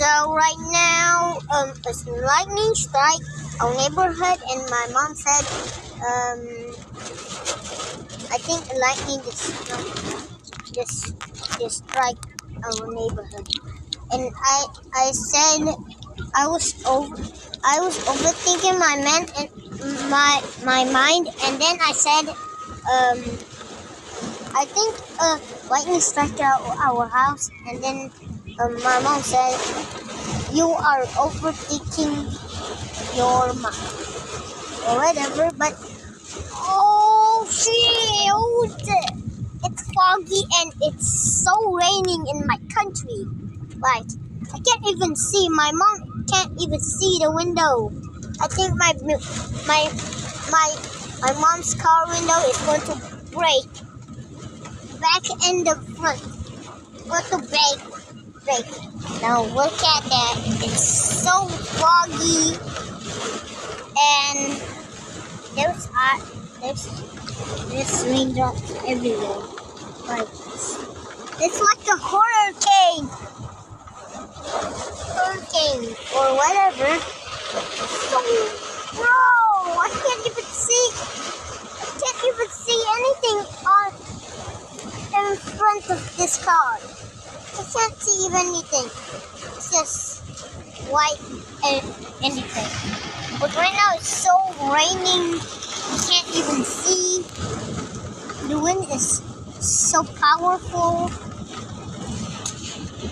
So right now, a lightning strike our neighborhood, and my mom said, I think lightning just strike our neighborhood, and I said I was overthinking my mind, and then I said, I think lightning struck our house, and then my mom said, you are overthinking your mind or whatever. But oh shoot, it's foggy and it's so raining in my country. Like, I can't even see. My mom can't even see the window. I think my my my mom's car window is going to break. Back and the front. Going to break. Now look at that. It's so foggy, and there's raindrops everywhere. Like, it's like a hurricane or whatever. So, bro, I can't even see anything on in front of this car. I can't see even anything. It's just white and anything. But right now it's so raining. You can't even see. The wind is so powerful,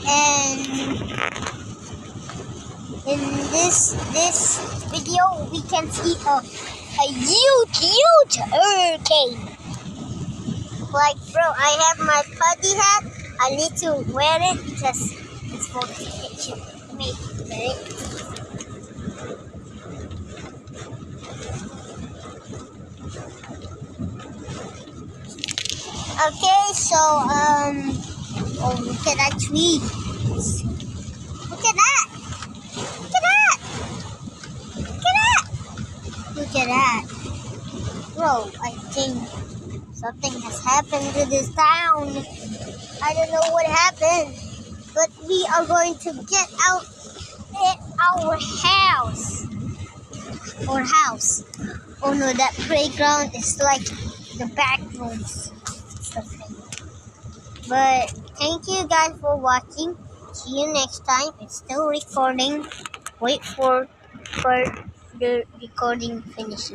and in this video we can see a huge hurricane. Like, bro, I have my putty hat. I need to wear it because it's for the picture. Wait, right? Okay, so oh, look at that tree. Look at that. Look at that. Look at that. Look at that. Bro, I think something has happened to this town. I don't know what happened, but we are going to get out at our house. Oh no, that playground is like the back rooms. But thank you guys for watching. See you next time. It's still recording. Wait for the recording finish.